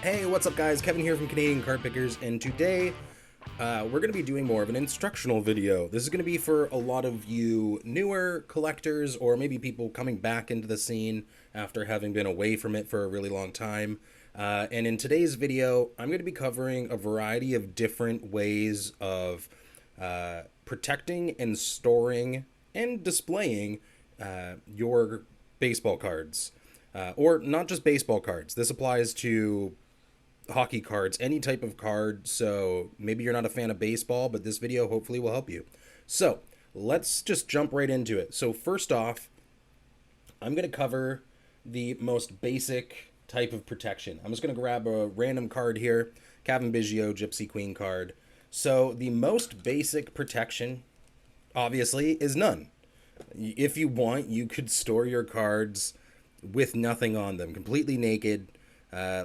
Hey, what's up guys? Kevin here from Canadian Card Pickers, and today we're going to be doing more of an instructional video. This is going to be for a lot of you newer collectors, or maybe people coming back into the scene after having been away from it for a really long time. And in today's video, I'm going to be covering a variety of different ways of protecting and storing and displaying your baseball cards. Or not just baseball cards. This applies to hockey cards, any type of card. So maybe you're not a fan of baseball, but this video hopefully will help you. So let's just jump right into it. So first off, I'm going to cover the most basic type of protection. I'm just going to grab a random card here, Cavan Biggio Gypsy Queen card. So the most basic protection, obviously, is none. If you want, you could store your cards with nothing on them, completely naked,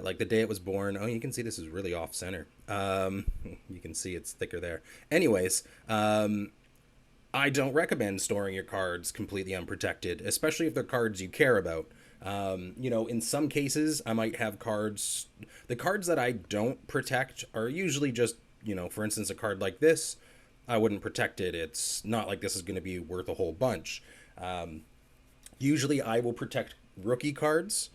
like the day it was born. Oh, you can see this is really off center. You can see it's thicker there. Anyways, I don't recommend storing your cards completely unprotected, especially if they're cards you care about. In some cases, I might have cards. The cards that I don't protect are usually just, for instance, a card like this. I wouldn't protect it. It's not like this is going to be worth a whole bunch. Usually I will protect rookie cards,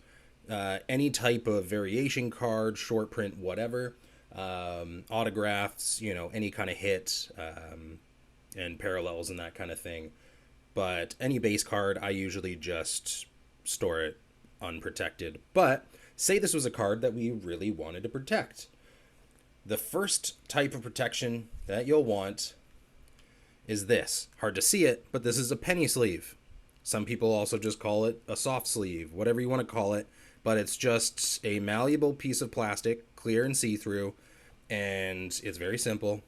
any type of variation card, short print, whatever, autographs, any kind of hit, and parallels and that kind of thing. But any base card, I usually just store it unprotected. But say this was a card that we really wanted to protect. The first type of protection that you'll want is this. Hard to see it, but this is a penny sleeve. Some people also just call it a soft sleeve, whatever you want to call it, but it's just a malleable piece of plastic, clear and see-through, and it's very simple.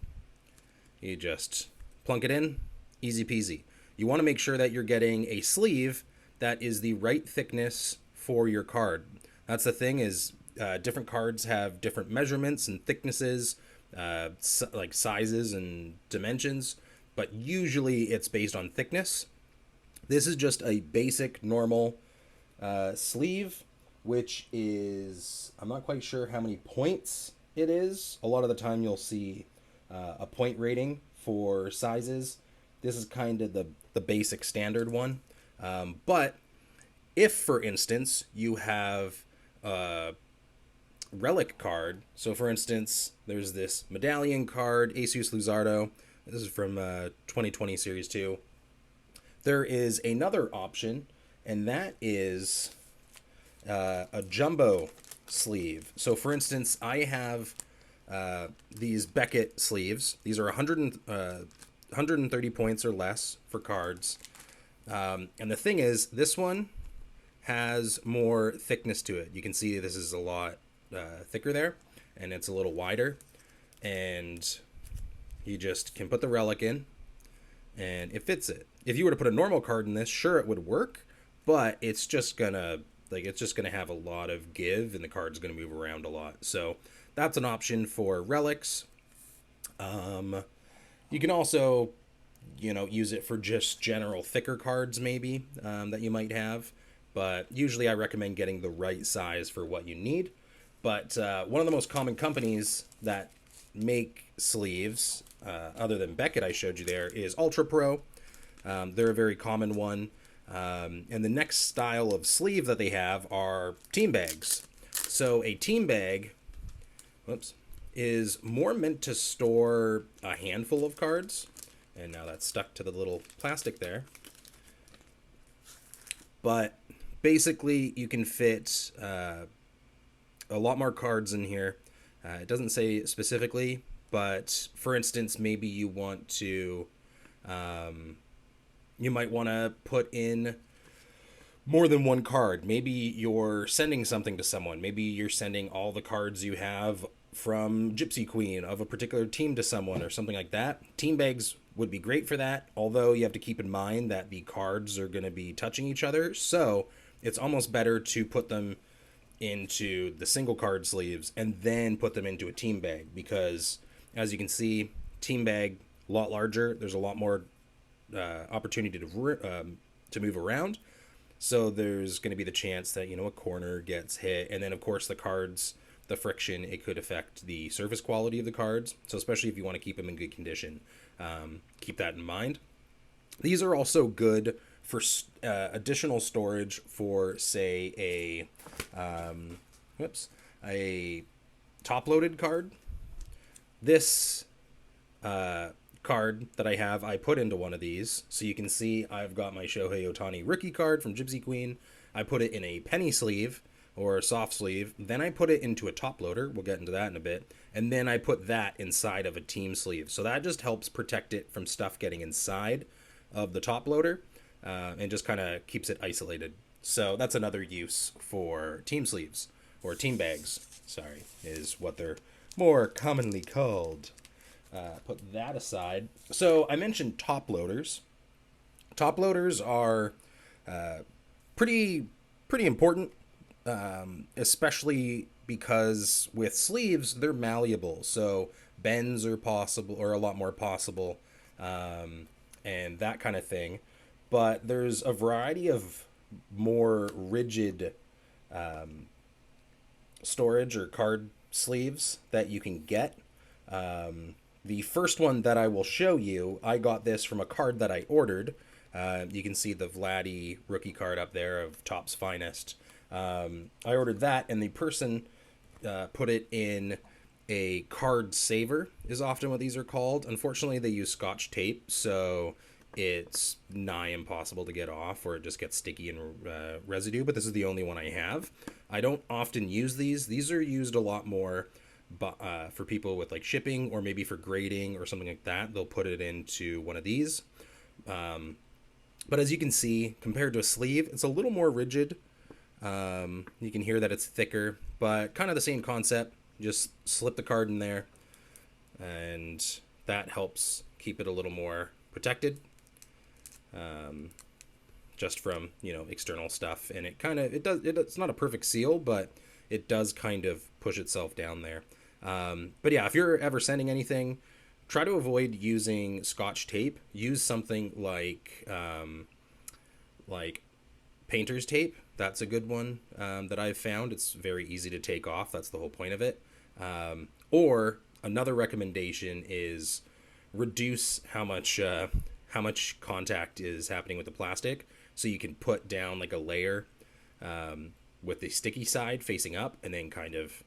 You just plunk it in, easy peasy. You want to make sure that you're getting a sleeve that is the right thickness for your card. That's the thing is, different cards have different measurements and thicknesses, like sizes and dimensions, but usually it's based on thickness. This is just a basic, normal sleeve, which is, I'm not quite sure how many points it is. A lot of the time you'll see a point rating for sizes. This is kind of the basic standard one. But if, for instance, you have a relic card, so for instance, there's this medallion card, Asus Luzardo. This is from 2020 Series 2. There is another option, and that is a jumbo sleeve. So, for instance, I have these Beckett sleeves. These are 130 points or less for cards. And the thing is, this one has more thickness to it. You can see this is a lot thicker there, and it's a little wider. And you just can put the relic in, and it fits it. If you were to put a normal card in this, sure, it would work, but it's just gonna have a lot of give, and the card's gonna move around a lot. So that's an option for relics. You can also, use it for just general thicker cards, maybe, that you might have. But usually I recommend getting the right size for what you need. But one of the most common companies that make sleeves, other than Beckett I showed you there, is Ultra Pro. They're a very common one. And the next style of sleeve that they have are team bags. So a team bag, is more meant to store a handful of cards. And now that's stuck to the little plastic there. But basically you can fit a lot more cards in here. It doesn't say specifically, but for instance, maybe you want to, you might want to put in more than one card. Maybe you're sending something to someone. Maybe you're sending all the cards you have from Gypsy Queen of a particular team to someone or something like that. Team bags would be great for that, although you have to keep in mind that the cards are going to be touching each other. So it's almost better to put them into the single card sleeves and then put them into a team bag, because as you can see, team bag a lot larger, there's a lot more opportunity to move around, so there's going to be the chance that a corner gets hit, and then of course the cards the friction, it could affect the surface quality of the cards. So especially if you want to keep them in good condition, keep that in mind. These are also good for additional storage for, say, a top-loaded card. This card that I have, I put into one of these. So you can see I've got my Shohei Ohtani rookie card from Gypsy Queen. I put it in a penny sleeve or soft sleeve. Then I put it into a top loader. We'll get into that in a bit. And then I put that inside of a team sleeve. So that just helps protect it from stuff getting inside of the top loader, and just kind of keeps it isolated. So that's another use for team sleeves, or team bags, sorry, is what they're more commonly called. Put that aside. So I mentioned top loaders. Top loaders are pretty important, especially because with sleeves, they're malleable. So bends are possible, or a lot more possible, and that kind of thing. But there's a variety of more rigid storage or card sleeves that you can get. The first one that I will show you, I got this from a card that I ordered. You can see the Vladdy rookie card up there of Topps Finest. I ordered that, and the person put it in a card saver, is often what these are called. Unfortunately, they use Scotch tape, so it's nigh impossible to get off, or it just gets sticky and residue, but this is the only one I have. I don't often use these. These are used a lot more for people with like shipping, or maybe for grading or something like that. They'll put it into one of these. But as you can see, compared to a sleeve, it's a little more rigid. You can hear that it's thicker, but kind of the same concept. Just slip the card in there, and that helps keep it a little more protected, just from, external stuff. And it's not a perfect seal, but it does kind of push itself down there. But yeah, if you're ever sending anything, try to avoid using Scotch tape. Use something like painter's tape. That's a good one that I've found. It's very easy to take off. That's the whole point of it. Or another recommendation is reduce how much contact is happening with the plastic. So you can put down like a layer with the sticky side facing up, and then kind of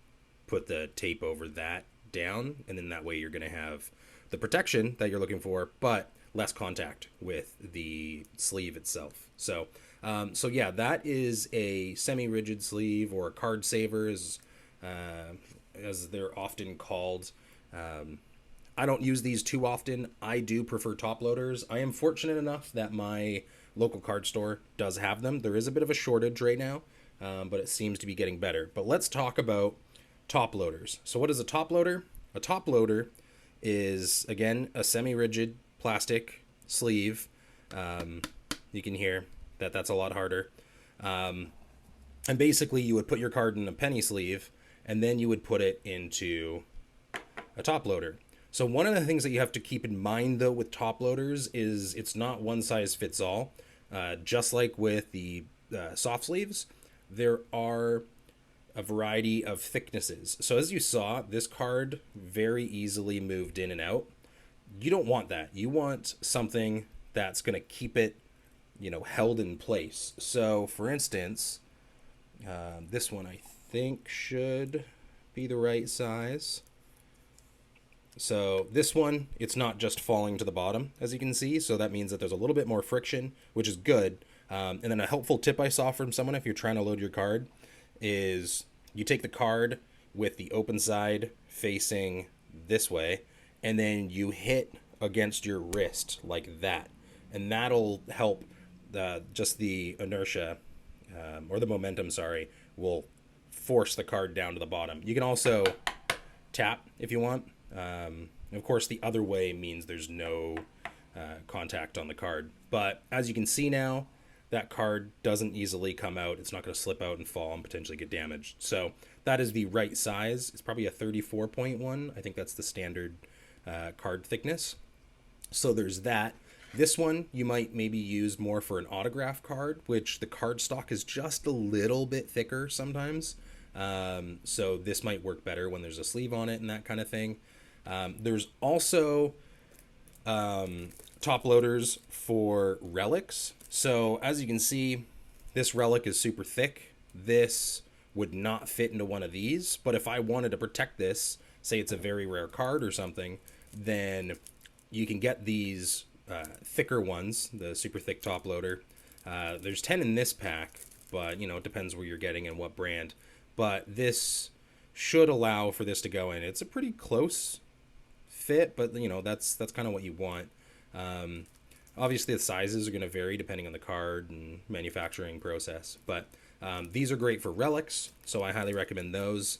put the tape over that down, and then that way you're going to have the protection that you're looking for, but less contact with the sleeve itself. So yeah, that is a semi-rigid sleeve, or a card saver, as they're often called. I don't use these too often. I do prefer top loaders. I am fortunate enough that my local card store does have them. There is a bit of a shortage right now, but it seems to be getting better. But let's talk about top loaders. So what is a top loader? A top loader is, again, a semi-rigid plastic sleeve. You can hear that that's a lot harder. And basically you would put your card in a penny sleeve, and then you would put it into a top loader. So one of the things that you have to keep in mind, though, with top loaders is it's not one size fits all. Just like with the soft sleeves, there are a variety of thicknesses. So as you saw, this card very easily moved in and out. You don't want that. You want something that's going to keep it, held in place. So for instance, this one I think should be the right size. So this one, it's not just falling to the bottom, as you can see. So that means that there's a little bit more friction, which is good. And then a helpful tip I saw from someone, if you're trying to load your card, is you take the card with the open side facing this way, and then you hit against your wrist like that. And that'll help just the inertia, or the momentum, will force the card down to the bottom. You can also tap if you want. Of course, the other way means there's no contact on the card. But as you can see now, that card doesn't easily come out. It's not going to slip out and fall and potentially get damaged. So that is the right size. It's probably a 34.1. I think that's the standard card thickness. So there's that. This one you might maybe use more for an autograph card, which the card stock is just a little bit thicker sometimes. So this might work better when there's a sleeve on it and that kind of thing. There's also top loaders for relics. So as you can see, this relic is super thick. This would not fit into one of these, but if I wanted to protect this, say it's a very rare card or something, then you can get these thicker ones, the super thick top loader. There's 10 in this pack, but it depends where you're getting and what brand. But this should allow for this to go in. It's a pretty close fit, but that's kind of what you want. Obviously, the sizes are going to vary depending on the card and manufacturing process, but these are great for relics, so I highly recommend those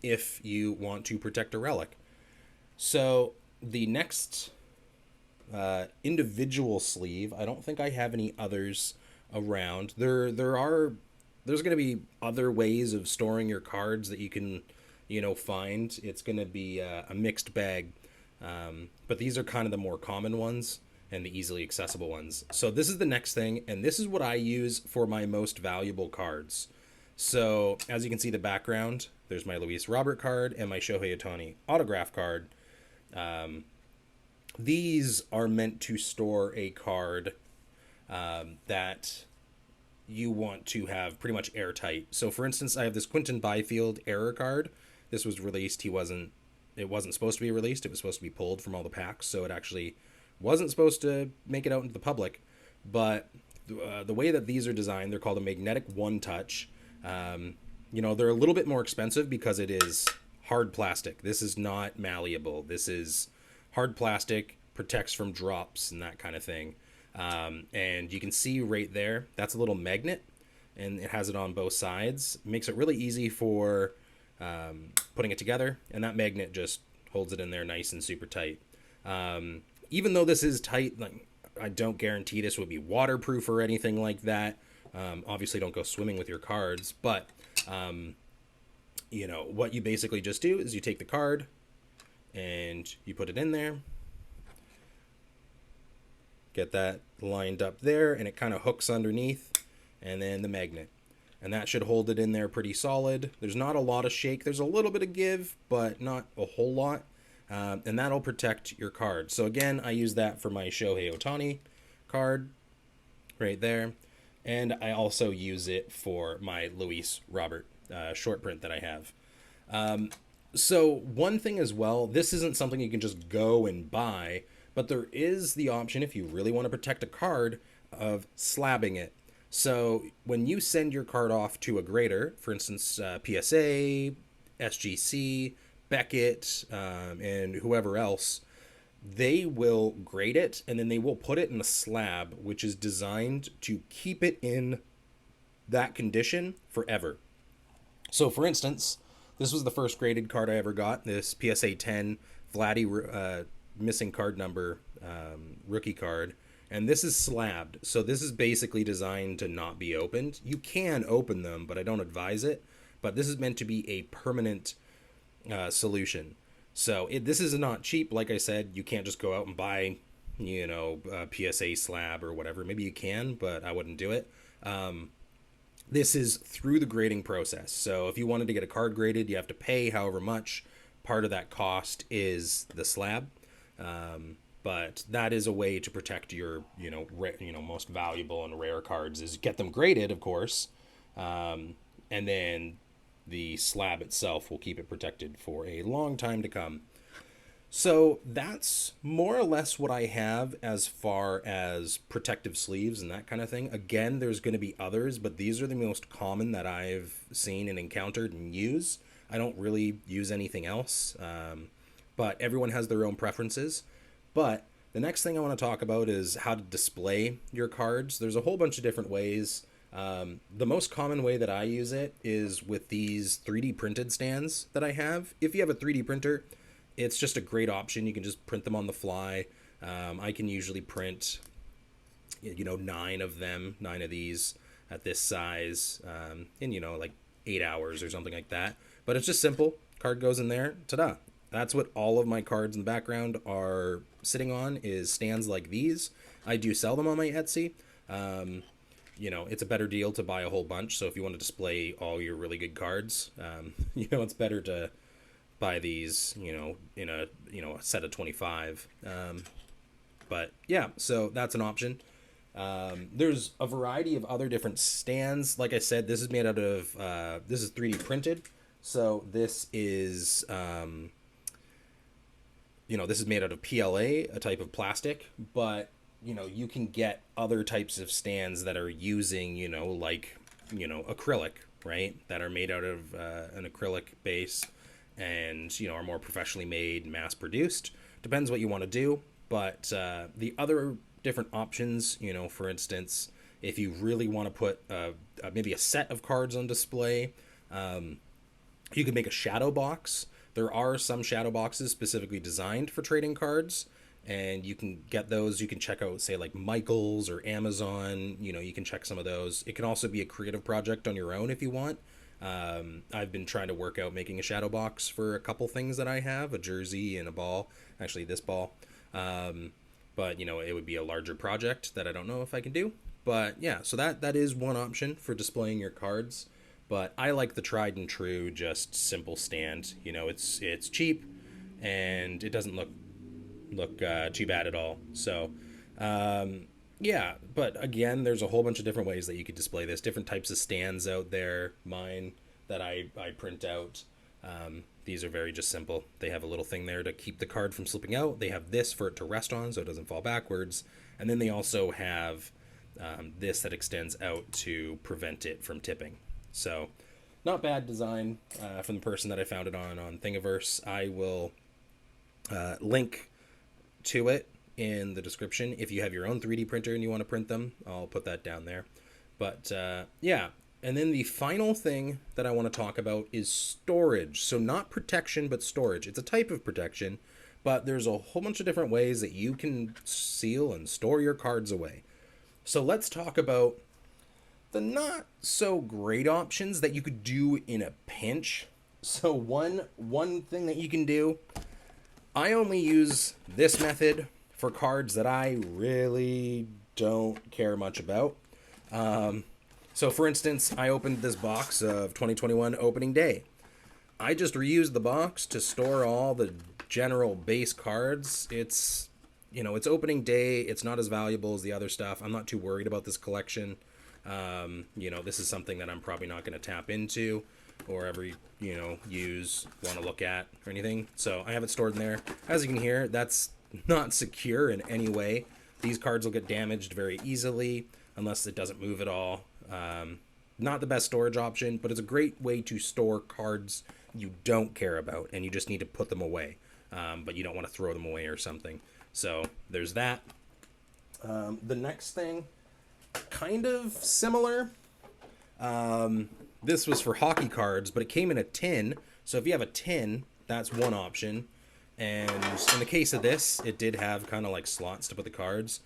if you want to protect a relic. So the next individual sleeve, I don't think I have any others around. There's going to be other ways of storing your cards that you can find. It's going to be a mixed bag. But these are kind of the more common ones and the easily accessible ones. So this is the next thing, and this is what I use for my most valuable cards. So as you can see the background, there's my Luis Robert card and my Shohei Ohtani autograph card. These are meant to store a card that you want to have pretty much airtight. So for instance, I have this Quinton Byfield error card. This was released. It wasn't supposed to be released. It was supposed to be pulled from all the packs, so it actually wasn't supposed to make it out into the public. But the way that these are designed, they're called a magnetic one-touch. They're a little bit more expensive because it is hard plastic. This is not malleable. This is hard plastic, protects from drops and that kind of thing. And you can see right there, that's a little magnet, and it has it on both sides. It makes it really easy for putting it together, and that magnet just holds it in there nice and super tight. Even though this is tight, like, I don't guarantee this would be waterproof or anything like that. Obviously don't go swimming with your cards, but what you basically just do is you take the card and you put it in there, get that lined up there, and it kind of hooks underneath, and then the magnet. And that should hold it in there pretty solid. There's not a lot of shake. There's a little bit of give, but not a whole lot. And that'll protect your card. So again, I use that for my Shohei Ohtani card right there. And I also use it for my Luis Robert short print that I have. So one thing as well, this isn't something you can just go and buy, but there is the option, if you really want to protect a card, of slabbing it. So when you send your card off to a grader, for instance, PSA, SGC, Beckett, and whoever else, they will grade it, and then they will put it in a slab, which is designed to keep it in that condition forever. So for instance, this was the first graded card I ever got, this PSA 10 Vladdy missing card number rookie card. And this is slabbed, so this is basically designed to not be opened. You can open them, but I don't advise it. But this is meant to be a permanent solution. So this is not cheap. Like I said, you can't just go out and buy, a PSA slab or whatever. Maybe you can, but I wouldn't do it. This is through the grading process. So if you wanted to get a card graded, you have to pay however much. Part of that cost is the slab. But that is a way to protect your, most valuable and rare cards, is get them graded, of course. And then the slab itself will keep it protected for a long time to come. So that's more or less what I have as far as protective sleeves and that kind of thing. Again, there's going to be others, but these are the most common that I've seen and encountered and use. I don't really use anything else, but everyone has their own preferences. But the next thing I want to talk about is how to display your cards. There's a whole bunch of different ways. The most common way that I use it is with these 3D printed stands that I have. If you have a 3D printer, it's just a great option. You can just print them on the fly. I can usually print, 9 of these at this size in, like 8 hours or something like that. But it's just simple. Card goes in there. Ta-da. That's what all of my cards in the background are sitting on, is stands like these. I do sell them on my Etsy. it's a better deal to buy a whole bunch. So if you want to display all your really good cards, it's better to buy these, in a set of 25. But yeah, so that's an option. There's a variety of other different stands. Like I said, this is made out of, this is 3D printed. So this is, this is made out of PLA, a type of plastic, but, you can get other types of stands that are using, acrylic, right? That are made out of an acrylic base and, are more professionally made, mass produced. Depends what you want to do. But the other different options, for instance, if you really want to put maybe a set of cards on display, you could make a shadow box. There are some shadow boxes specifically designed for trading cards, and you can get those. You can check out, say, like Michael's or Amazon. You can check some of those. It can also be a creative project on your own if you want. I've been trying to work out making a shadow box for a couple things that I have, a jersey and a ball. Actually, this ball. But, it would be a larger project that I don't know if I can do. But, yeah, so that is one option for displaying your cards. But I like the tried and true, just simple stand. It's cheap, and it doesn't look too bad at all. So, yeah, but again, there's a whole bunch of different ways that you could display this. Different types of stands out there. Mine that I print out. These are very just simple. They have a little thing there to keep the card from slipping out. They have this for it to rest on so it doesn't fall backwards. And then they also have this that extends out to prevent it from tipping. So not bad design from the person that I found it on Thingiverse. I will link to it in the description. If you have your own 3D printer and you want to print them, I'll put that down there. But yeah. And then the final thing that I want to talk about is storage. So not protection, but storage. It's a type of protection, but there's a whole bunch of different ways that you can seal and store your cards away. So let's talk about the not so great options that you could do in a pinch. So one thing that you can do, I only use this method for cards that I really don't care much about. So for instance, I opened this box of 2021 opening day. I just reused the box to store all the general base cards. It's opening day. It's not as valuable as the other stuff. I'm not too worried about this collection. This is something that I'm probably not going to tap into or ever, want to look at or anything. So I have it stored in there. As you can hear, that's not secure in any way. These cards will get damaged very easily unless it doesn't move at all. Not the best storage option, but it's a great way to store cards you don't care about and you just need to put them away, but you don't want to throw them away or something. So there's that. The next thing, kind of similar. This was for hockey cards, but it came in a tin. So if you have a tin, that's one option. And in the case of this, it did have kind of like slots to put the cards.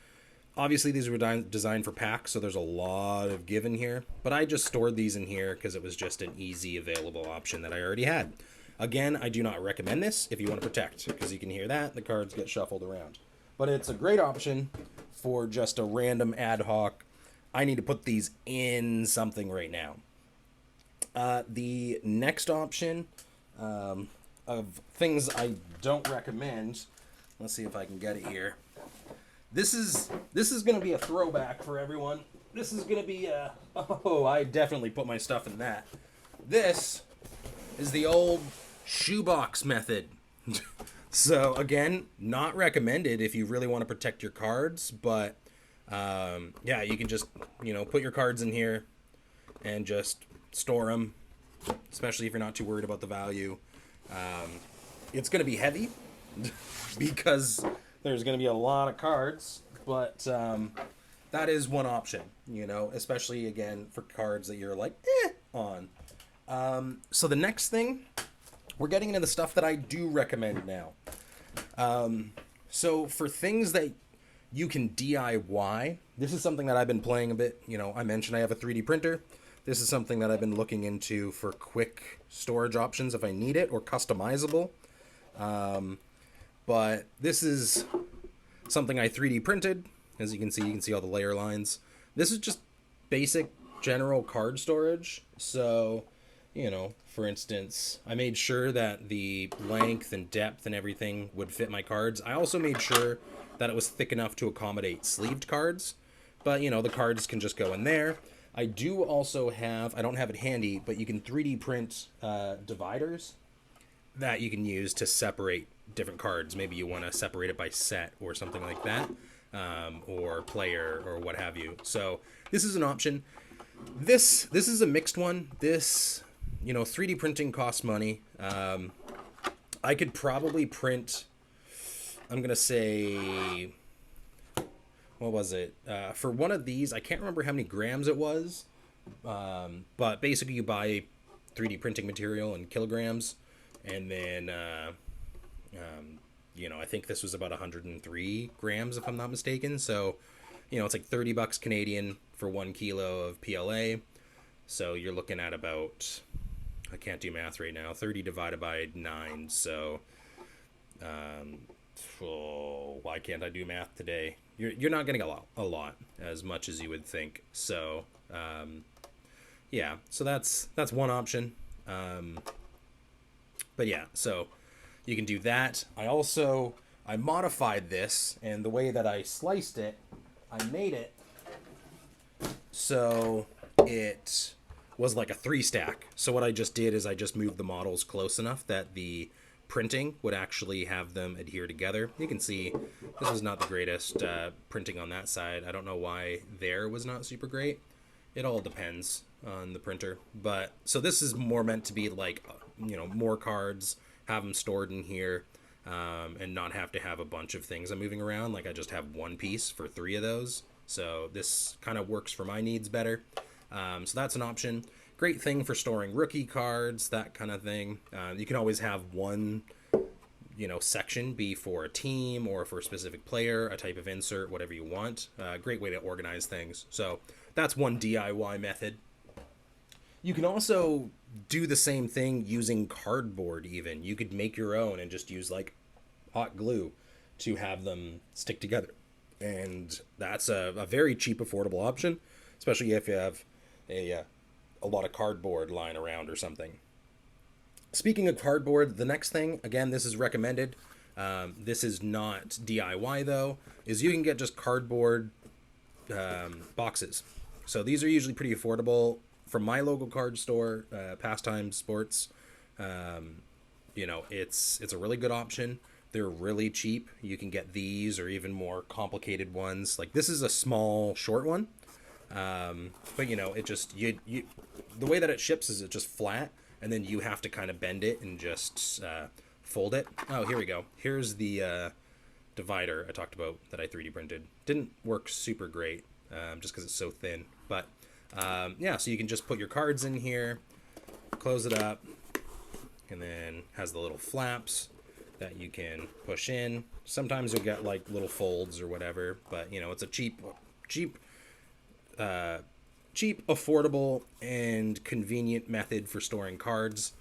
Obviously, these were designed for packs, so there's a lot of give in here. But I just stored these in here because it was just an easy available option that I already had. Again, I do not recommend this if you want to protect, because you can hear that, the cards get shuffled around. But it's a great option for just a random ad hoc, I need to put these in something right now. The next option of things I don't recommend, let's see if I can get it here. This is going to be a throwback for everyone. This is going to be I definitely put my stuff in that. This is the old shoebox method. So again, not recommended if you really want to protect your cards, but yeah, you can just, put your cards in here and just store them, especially if you're not too worried about the value. It's going to be heavy because there's going to be a lot of cards, but that is one option, especially, again, for cards that you're like, on. So the next thing, we're getting into the stuff that I do recommend now. So for things that you can DIY, this is something that I've been playing a bit. I mentioned I have a 3D printer. This is something that I've been looking into for quick storage options if I need it, or customizable. But this is something I 3D printed. As you can see all the layer lines. This is just basic general card storage. So, for instance, I made sure that the length and depth and everything would fit my cards. I also made sure that it was thick enough to accommodate sleeved cards. But, the cards can just go in there. I do also have, I don't have it handy, but you can 3D print dividers that you can use to separate different cards. Maybe you want to separate it by set or something like that, or player or what have you. So this is an option. This is a mixed one. This, 3D printing costs money. I could probably print, I'm going to say, what was it? For one of these, I can't remember how many grams it was, but basically you buy 3D printing material in kilograms, and then, I think this was about 103 grams, if I'm not mistaken. So, it's like $30 Canadian for 1 kilo of PLA. So you're looking at about, I can't do math right now, 30 divided by 9. So, why can't I do math today? You're not getting a lot as much as you would think. So, yeah, so that's one option. But yeah, so you can do that. I modified this, and the way that I sliced it, I made it so it was like a 3-stack. So what I just did is I just moved the models close enough that the printing would actually have them adhere together. You can see this is not the greatest printing on that side. I don't know why there was not super great. It all depends on the printer. But so this is more meant to be like, more cards, have them stored in here, and not have to have a bunch of things I'm moving around. Like I just have one piece for 3 of those. So this kind of works for my needs better. So that's an option. Great thing for storing rookie cards, that kind of thing. You can always have one, section be for a team or for a specific player, a type of insert, whatever you want. Great way to organize things. So that's one DIY method. You can also do the same thing using cardboard even. You could make your own and just use like hot glue to have them stick together. And that's a very cheap, affordable option, especially if you have a lot of cardboard lying around or something. Speaking of cardboard, the next thing, again, this is recommended. This is not DIY though, is you can get just cardboard boxes. So these are usually pretty affordable. From my local card store, Pastime Sports, it's a really good option. They're really cheap. You can get these or even more complicated ones. Like this is a small, short one. But it just, the way that it ships is it just flat, and then you have to kind of bend it and just fold it. Oh, here we go. Here's the divider I talked about that I 3D printed. Didn't work super great, just because it's so thin. But yeah, so you can just put your cards in here, close it up, and then has the little flaps that you can push in. Sometimes you'll get like little folds or whatever, but it's a cheap, affordable, and convenient method for storing cards.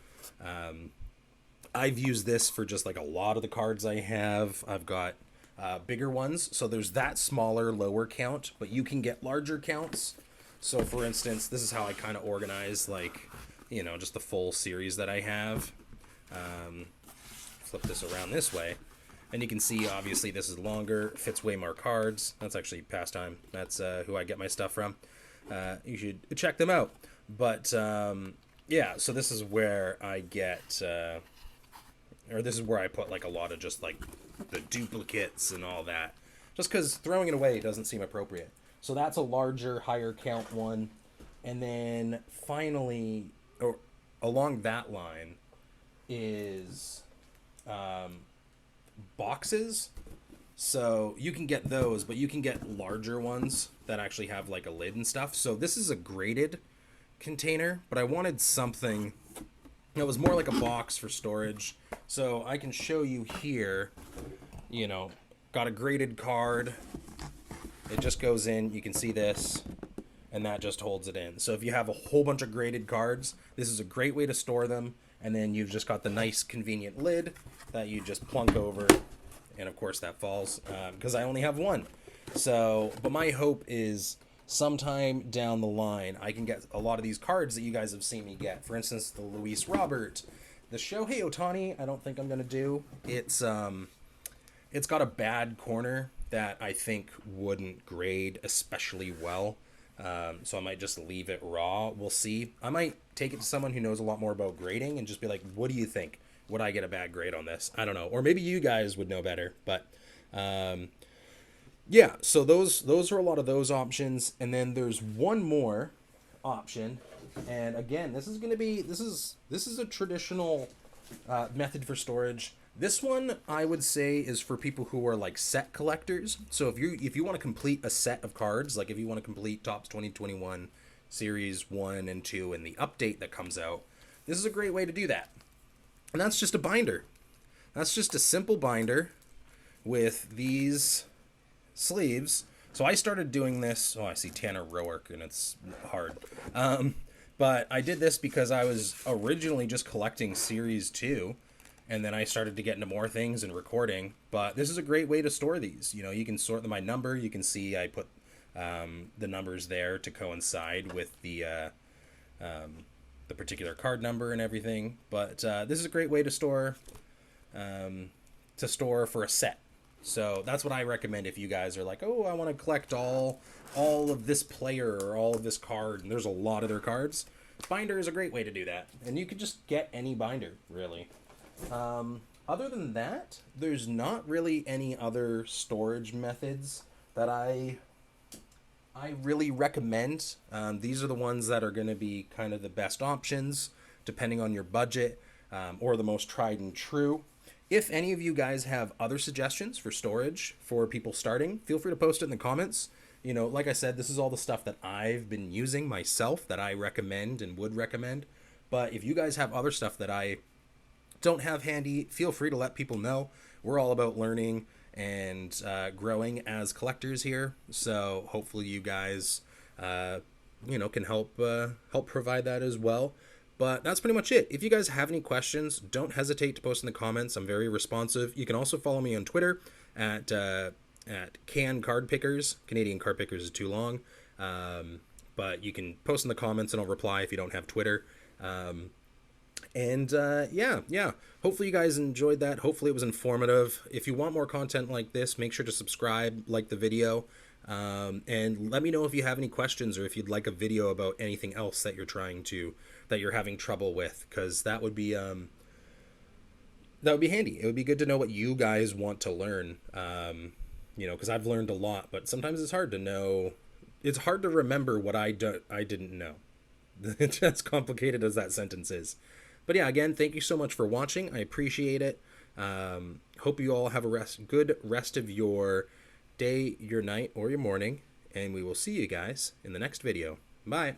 I've used this for just like a lot of the cards I have. I've got bigger ones, so there's that smaller, lower count, but you can get larger counts. So for instance, this is how I kind of organize like, just the full series that I have. Flip this around this way, and you can see obviously this is longer, fits way more cards. That's actually Pastime. That's who I get my stuff from. You should check them out. But yeah, so this is where I get, or this is where I put like a lot of just like the duplicates and all that, just because throwing it away doesn't seem appropriate. So that's a larger, higher count one. And then finally, or along that line, is boxes. So you can get those, but you can get larger ones that actually have like a lid and stuff. So this is a graded container, but I wanted something that was more like a box for storage. So I can show you here, got a graded card. It just goes in, you can see this, and that just holds it in. So if you have a whole bunch of graded cards, this is a great way to store them. And then you've just got the nice convenient lid that you just plunk over, and of course that falls because I only have one. So, but my hope is sometime down the line, I can get a lot of these cards that you guys have seen me get. For instance, the Luis Robert, the Shohei Ohtani. I don't think I'm gonna do. It's got a bad corner that I think wouldn't grade especially well. So I might just leave it raw. We'll see. I might take it to someone who knows a lot more about grading and just be like, what do you think? Would I get a bad grade on this? I don't know. Or maybe you guys would know better. But yeah, so those are a lot of those options. And then there's one more option. And again, this is going to be, this is a traditional method for storage. This one I would say is for people who are like set collectors. So if you want to complete a set of cards, like if you want to complete Topps 2021 Series 1 and 2 and the update that comes out, this is a great way to do that. And that's just a binder. That's just a simple binder with these sleeves. So I started doing this. Oh, I see Tanner Roark, and it's hard. But I did this because I was originally just collecting Series 2. And then I started to get into more things and recording. But this is a great way to store these. You know, you can sort them by number. You can see I put the numbers there to coincide with the particular card number and everything. But this is a great way to store for a set. So that's what I recommend if you guys are like, oh, I want to collect all of this player or all of this card, and there's a lot of their cards. Binder is a great way to do that. And you could just get any binder, really. Other than that, there's not really any other storage methods that I really recommend. These are the ones that are going to be kind of the best options, depending on your budget, or the most tried and true. If any of you guys have other suggestions for storage for people starting, feel free to post it in the comments. You know, like I said, this is all the stuff that I've been using myself that I recommend and would recommend. But if you guys have other stuff that I don't have handy, feel free to let people know. We're all about learning and growing as collectors here. So hopefully you guys, can help provide that as well. But that's pretty much it. If you guys have any questions, don't hesitate to post in the comments. I'm very responsive. You can also follow me on Twitter at Can Card Pickers. Canadian Card Pickers is too long. But you can post in the comments and I'll reply if you don't have Twitter. Yeah. Hopefully you guys enjoyed that. Hopefully it was informative. If you want more content like this, make sure to subscribe, like the video, and let me know if you have any questions or if you'd like a video about anything else that you're having trouble with, because that would be handy. It would be good to know what you guys want to learn. Because I've learned a lot, but sometimes it's hard to know. It's hard to remember what I didn't know. It's as complicated as that sentence is. But yeah, again, thank you so much for watching. I appreciate it. Hope you all have a good rest of your day, your night, or your morning. And we will see you guys in the next video. Bye.